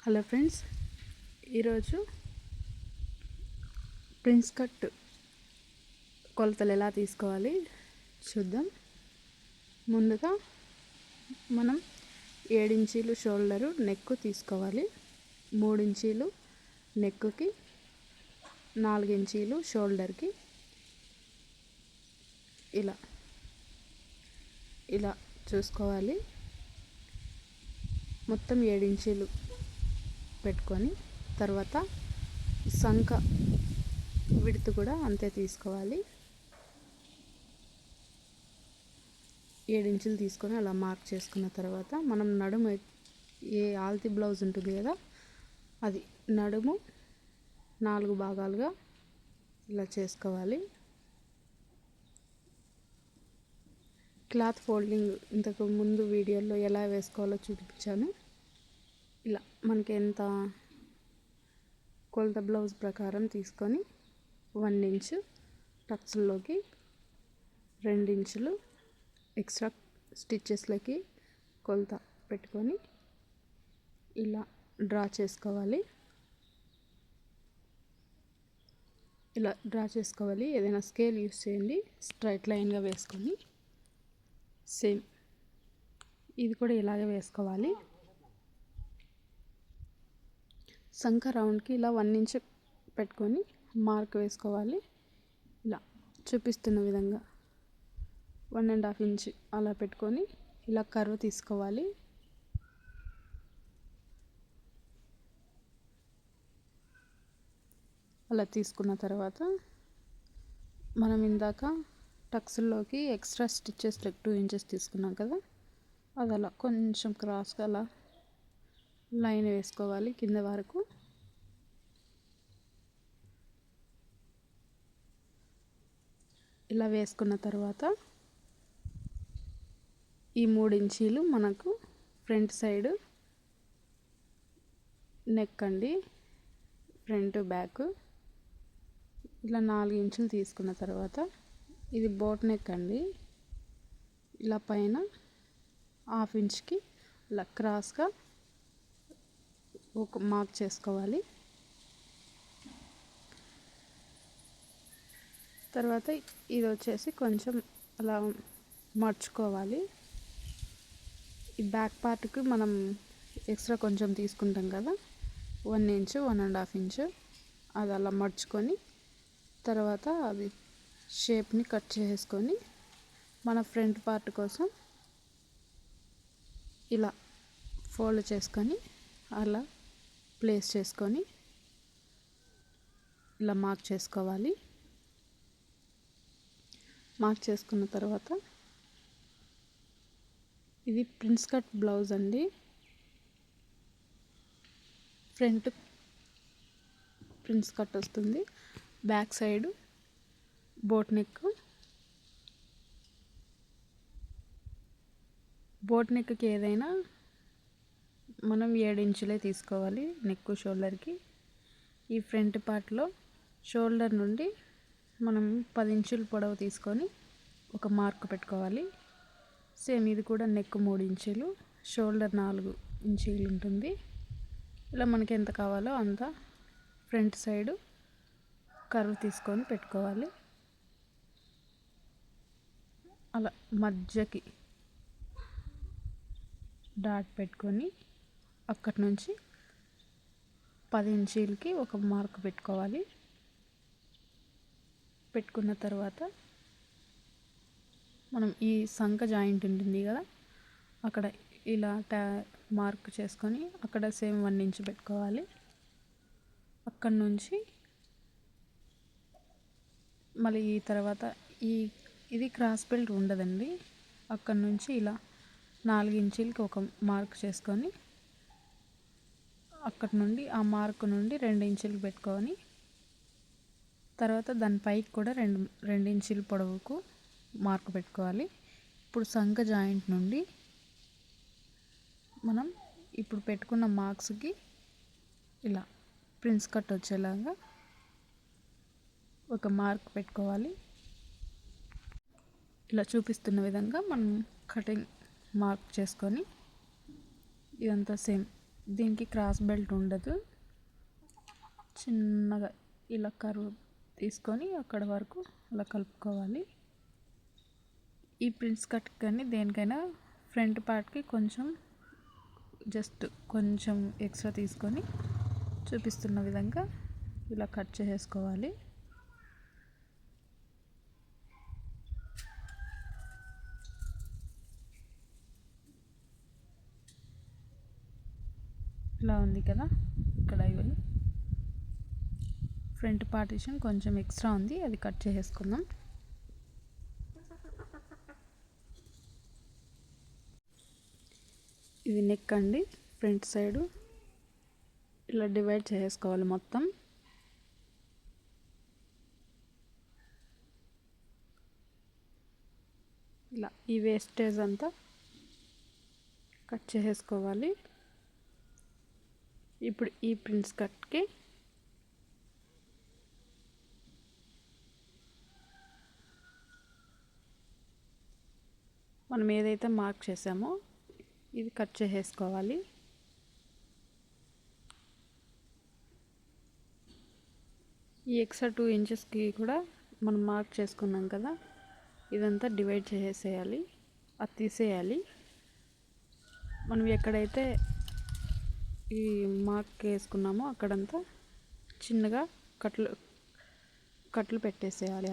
Hello friends, ఈరోజు prince cut కొలతలు ఎలా తీసుకోవాలి చూద్దాం. ముందుగా మనం 7 ఇంచీలు షోల్డరు నెక్ తీసుకోవాలి. 3 ఇంచీలు నెక్కి, 4 ఇంచీలు షోల్డర్కి ఇలా చూసుకోవాలి. మొత్తం 7 ఇంచీలు పెట్టుకొని తర్వాత సంక విడ్త్ కూడా అంతే తీసుకోవాలి. 7 ఇంచులు తీసుకొని అలా మార్క్ చేసుకున్న తర్వాత మనం నడుము ఏ ఆల్తి బ్లౌజ్ ఉంటుంది కదా, అది నడుము 4 భాగాలుగా ఇలా చేసుకోవాలి. క్లాత్ ఫోల్డింగ్ ఇంతకు ముందు వీడియోలో ఎలా వేసుకోవాలో చూపించాను. ఇలా మనకి ఎంత కొలత బ్లౌజ్ ప్రకారం తీసుకొని 1 ఇంచు టక్స్లోకి, 2 ఇంచులు ఎక్స్ట్రా స్టిచ్చెస్లకి కొలత పెట్టుకొని ఇలా డ్రా చేసుకోవాలి. ఏదైనా స్కేల్ యూస్ చేయండి. స్ట్రైట్ లైన్గా వేసుకొని సేమ్ ఇది కూడా ఇలాగే వేసుకోవాలి. సంక రౌండ్కి ఇలా 1 ఇంచ్ పెట్టుకొని మార్క్ వేసుకోవాలి. ఇలా చూపిస్తున్న విధంగా 1.5 ఇంచ్ అలా పెట్టుకొని ఇలా కర్వ్ తీసుకోవాలి. అలా తీసుకున్న తర్వాత మనం ఇందాక టక్స్లోకి ఎక్స్ట్రా స్టిచ్చెస్ 2 ఇంచెస్ తీసుకున్నాం కదా, అది అలా కొంచెం క్రాస్గా అలా లైన్ వేసుకోవాలి కింద వరకు. ఇలా వేసుకున్న తర్వాత ఈ 3 ఇంచీలు మనకు ఫ్రంట్ సైడ్ నెక్ అండి, ఫ్రంట్ బ్యాక్. ఇలా 4 ఇంచులు తీసుకున్న తర్వాత ఇది బోట్ నెక్ అండి. ఇలా పైన 1/2 ఇంచ్కి ఇలా క్రాస్గా ఒక మార్క్ చేసుకోవాలి. తర్వాత ఇది వచ్చేసి కొంచెం అలా మర్చుకోవాలి. ఈ బ్యాక్ పార్ట్కి మనం ఎక్స్ట్రా కొంచెం తీసుకుంటాం కదా, 1 ఇంచు 1.5 ఇంచు అది అలా మర్చుకొని తర్వాత అది షేప్ని కట్ చేసుకొని మన ఫ్రంట్ పార్ట్ కోసం ఇలా ఫోల్డ్ చేసుకొని అలా ప్లేస్ చేసుకొని ఇలా మార్క్ చేసుకోవాలి. మార్క్ చేసుకున్న తర్వాత ఇది ప్రిన్స్ కట్ బ్లౌజ్ అండి. ఫ్రంట్ ప్రిన్స్ కట్ వస్తుంది, బ్యాక్ సైడ్ బోట్ నెక్కి ఏదైనా మనం 7 ఇంచులే తీసుకోవాలి నెక్ షోల్డర్కి. ఈ ఫ్రంట్ పార్ట్లో షోల్డర్ నుండి మనం 10 ఇంచులు పొడవు తీసుకొని ఒక మార్క్ పెట్టుకోవాలి. సేమ్ ఇది కూడా నెక్ 3 ఇంచులు, షోల్డర్ 4 ఇంచీలు ఉంటుంది. ఇలా మనకి ఎంత కావాలో అంత ఫ్రంట్ సైడ్ కర్వ్ తీసుకొని పెట్టుకోవాలి. అలా మధ్యకి డాట్ పెట్టుకొని అక్కడి నుంచి 10 ఇంచీలకి ఒక మార్క్ పెట్టుకోవాలి. పెట్టుకున్న తర్వాత మనం ఈ సంక జాయింట్ ఉంటుంది కదా, అక్కడ ఇలా మార్క్ చేసుకొని అక్కడ సేమ్ 1 ఇంచ్ పెట్టుకోవాలి. అక్కడ నుంచి మళ్ళీ ఈ తర్వాత ఇది క్రాస్ బెల్ట్ ఉండదండి. అక్కడ నుంచి ఇలా 4 ఇంచీలకి ఒక మార్క్ చేసుకొని అక్కడ నుండి ఆ మార్క్ నుండి 2 ఇంచులు పెట్టుకొని తర్వాత దాని పైకి కూడా 2 ఇంచుల పొడవుకు మార్క్ పెట్టుకోవాలి. ఇప్పుడు సంక జాయింట్ నుండి మనం ఇప్పుడు పెట్టుకున్న మార్క్స్కి ఇలా ప్రిన్స్ కట్ వచ్చేలాగా ఒక మార్క్ పెట్టుకోవాలి. ఇలా చూపిస్తున్న విధంగా మనం కటింగ్ మార్క్ చేసుకొని ఇదంతా సేమ్ దీనికి క్రాస్ బెల్ట్ ఉండదు. చిన్నగా ఇలా కర్వ్ తీసుకొని అక్కడ వరకు అలా కలుపుకోవాలి. ఈ ప్రిన్స్ కట్ కానీ దేనికైనా ఫ్రంట్ పార్ట్కి కొంచెం జస్ట్ కొంచెం ఎక్స్ట్రా తీసుకొని చూపిస్తున్న విధంగా ఇలా కట్ చేసుకోవాలి. ఇలా ఉంది కదా, ఇక్కడ ఇవన్నీ ఫ్రంట్ పార్టీషన్ కొంచెం ఎక్స్ట్రా ఉంది, అది కట్ చేసేసుకుందాం. ఇది నెక్ అండి, ఫ్రంట్ సైడు ఇలా డివైడ్ చేసుకోవాలి మొత్తం. ఇలా ఈ వేస్టేజ్ అంతా కట్ చేసేసుకోవాలి. ఇప్పుడు ఈ ప్రిన్స్ కట్కి మనం ఏదైతే మార్క్ చేసామో ఇది కట్ చేసేసుకోవాలి. ఈ ఎక్స్ట్రా 2 ఇంచెస్కి కూడా మనం మార్క్ చేసుకున్నాం కదా, ఇదంతా డివైడ్ చేసేయాలి, అది తీసేయాలి. మనం ఎక్కడైతే ఈ మార్క్ వేసుకున్నామో అక్కడంతా చిన్నగా కట్లు పెట్టేసేయాలి.